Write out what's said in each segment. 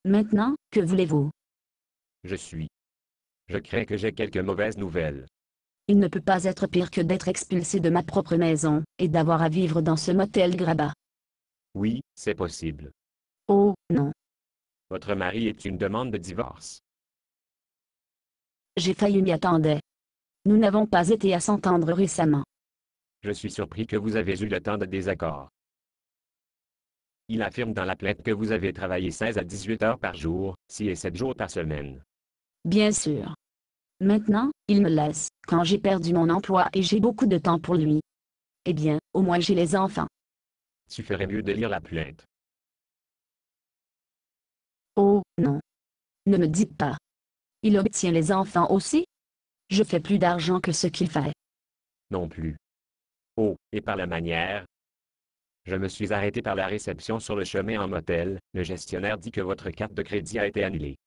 Maintenant, que voulez-vous? Je crains que j'ai quelques mauvaises nouvelles. Il ne peut pas être pire que d'être expulsé de ma propre maison, et d'avoir à vivre dans ce motel grabat. Oui, c'est possible. Oh, non. Votre mari est une demande de divorce. J'ai failli m'y attendre. Nous n'avons pas été à s'entendre récemment. Je suis surpris que vous avez eu le temps de désaccord. Il affirme dans la plainte que vous avez travaillé 16 à 18 heures par jour, 6 et 7 jours par semaine. Bien sûr. Maintenant, il me laisse, quand j'ai perdu mon emploi et j'ai beaucoup de temps pour lui. Eh bien, au moins j'ai les enfants. Tu ferais mieux de lire la plainte. Oh, non. Ne me dites pas. Il obtient les enfants aussi? Je fais plus d'argent que ce qu'il fait. Non plus. Oh, et par la manière. Je me suis arrêté par la réception sur le chemin en motel, le gestionnaire dit que votre carte de crédit a été annulée.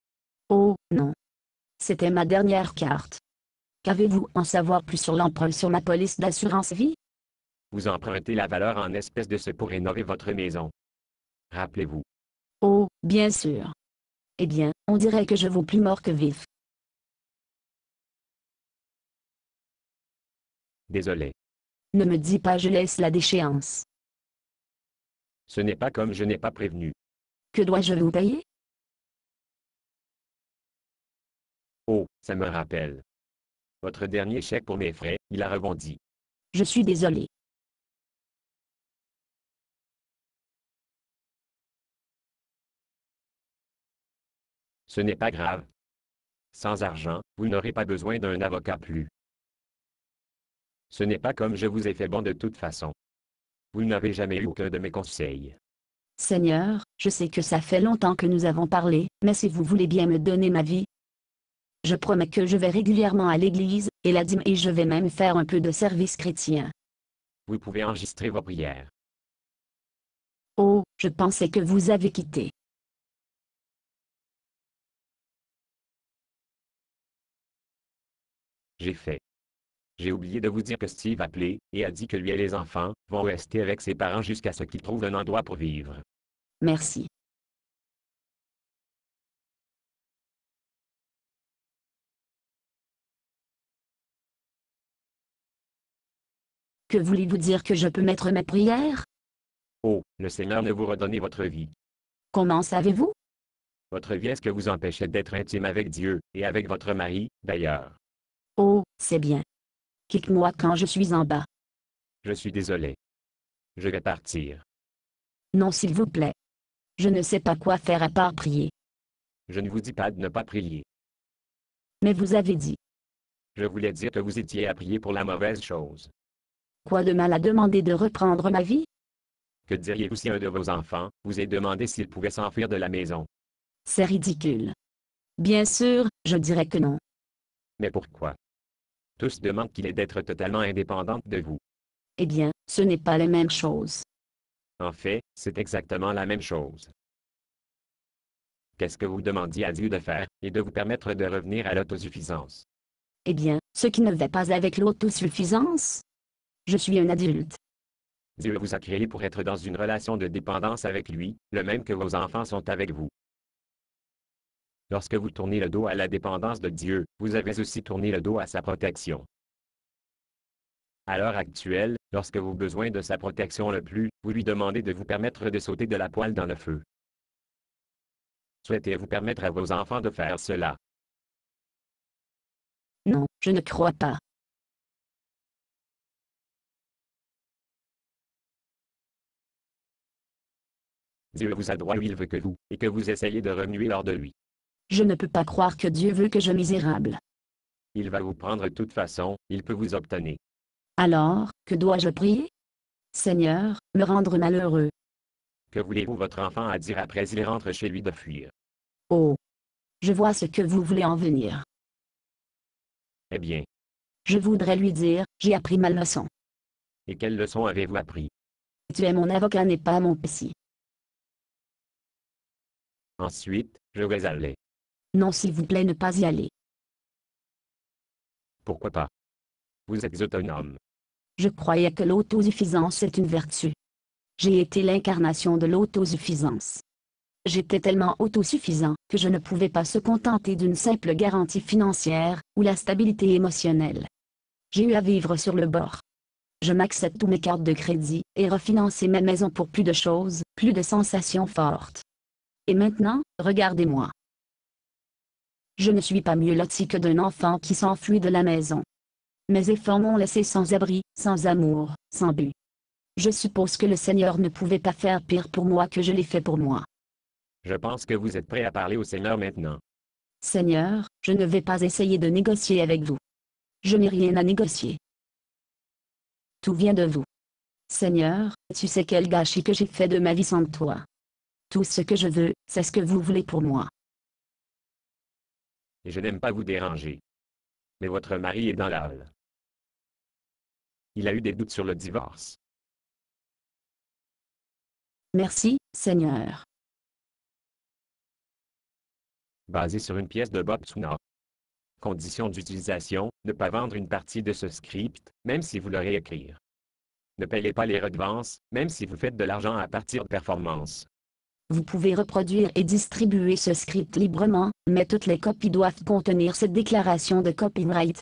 Oh, non. C'était ma dernière carte. Qu'avez-vous en savoir plus sur l'emprunt sur ma police d'assurance vie? Vous empruntez la valeur en espèces de ce pour rénover votre maison. Rappelez-vous. Oh, bien sûr. Eh bien, on dirait que je vaux plus mort que vif. Désolé. Ne me dis pas je laisse la déchéance. Ce n'est pas comme je n'ai pas prévenu. Que dois-je vous payer? Oh, ça me rappelle. Votre dernier chèque pour mes frais, il a rebondi. Je suis désolé. Ce n'est pas grave. Sans argent, vous n'aurez pas besoin d'un avocat plus. Ce n'est pas comme je vous ai fait bon de toute façon. Vous n'avez jamais eu aucun de mes conseils. Seigneur, je sais que ça fait longtemps que nous avons parlé, mais si vous voulez bien me donner ma vie, je promets que je vais régulièrement à l'église, et la dîme et je vais même faire un peu de service chrétien. Vous pouvez enregistrer vos prières. Oh, je pensais que vous avez quitté. J'ai fait. J'ai oublié de vous dire que Steve a appelé, et a dit que lui et les enfants vont rester avec ses parents jusqu'à ce qu'ils trouvent un endroit pour vivre. Merci. Que voulez-vous dire que je peux mettre mes prières? Oh, le Seigneur ne vous redonnez votre vie. Comment savez-vous? Votre vie est ce que vous empêchait d'être intime avec Dieu, et avec votre mari, d'ailleurs. Oh, c'est bien. Quitte-moi quand je suis en bas. Je suis désolé. Je vais partir. Non, s'il vous plaît. Je ne sais pas quoi faire à part prier. Je ne vous dis pas de ne pas prier. Mais vous avez dit. Je voulais dire que vous étiez à prier pour la mauvaise chose. Quoi de mal à demander de reprendre ma vie? Que diriez-vous si un de vos enfants vous ait demandé s'il pouvait s'enfuir de la maison? C'est ridicule. Bien sûr, je dirais que non. Mais pourquoi? Tous demandent qu'il est d'être totalement indépendante de vous. Eh bien, ce n'est pas les mêmes choses. En fait, c'est exactement la même chose. Qu'est-ce que vous demandiez à Dieu de faire, et de vous permettre de revenir à l'autosuffisance? Eh bien, ce qui ne va pas avec l'autosuffisance? Je suis un adulte. Dieu vous a créé pour être dans une relation de dépendance avec lui, le même que vos enfants sont avec vous. Lorsque vous tournez le dos à la dépendance de Dieu, vous avez aussi tourné le dos à sa protection. À l'heure actuelle, lorsque vous avez besoin de sa protection le plus, vous lui demandez de vous permettre de sauter de la poêle dans le feu. Souhaitez-vous permettre à vos enfants de faire cela? Non, je ne crois pas. Dieu vous a droit où il veut que vous, et que vous essayez de remuer lors de lui. Je ne peux pas croire que Dieu veut que je misérable. Il va vous prendre de toute façon, il peut vous obtenir. Alors, que dois-je prier? Seigneur, me rendre malheureux. Que voulez-vous votre enfant à dire après il rentre chez lui de fuir? Oh. Je vois ce que vous voulez en venir. Eh bien, Je voudrais lui dire, j'ai appris ma leçon. et quelle leçon avez-vous appris? Tu es mon avocat n'est pas mon psy. Ensuite, je vais aller. Non, s'il vous plaît, ne pas y aller. Pourquoi pas? Vous êtes autonome. Je croyais que l'autosuffisance est une vertu. J'ai été l'incarnation de l'autosuffisance. J'étais tellement autosuffisant que je ne pouvais pas se contenter d'une simple garantie financière ou la stabilité émotionnelle. J'ai eu à vivre sur le bord. Je maxais tous mes cartes de crédit et refinançais ma maison pour plus de choses, plus de sensations fortes. Et maintenant, regardez-moi. Je ne suis pas mieux loti que d'un enfant qui s'enfuit de la maison. Mes efforts m'ont laissé sans abri, sans amour, sans but. Je suppose que le Seigneur ne pouvait pas faire pire pour moi que je l'ai fait pour moi. Je pense que vous êtes prêt à parler au Seigneur maintenant. Seigneur, je ne vais pas essayer de négocier avec vous. Je n'ai rien à négocier. Tout vient de vous. Seigneur, tu sais quel gâchis que j'ai fait de ma vie sans toi. Tout ce que je veux, c'est ce que vous voulez pour moi. Et je n'aime pas vous déranger. Mais votre mari est dans l'âle. Il a eu des doutes sur le divorce. Merci, Seigneur. Basé sur une pièce de Bob Tsuna. Condition d'utilisation, ne pas vendre une partie de ce script, même si vous le réécrire. Ne payez pas les redevances, même si vous faites de l'argent à partir de performances. Vous pouvez reproduire et distribuer ce script librement, mais toutes les copies doivent contenir cette déclaration de copyright.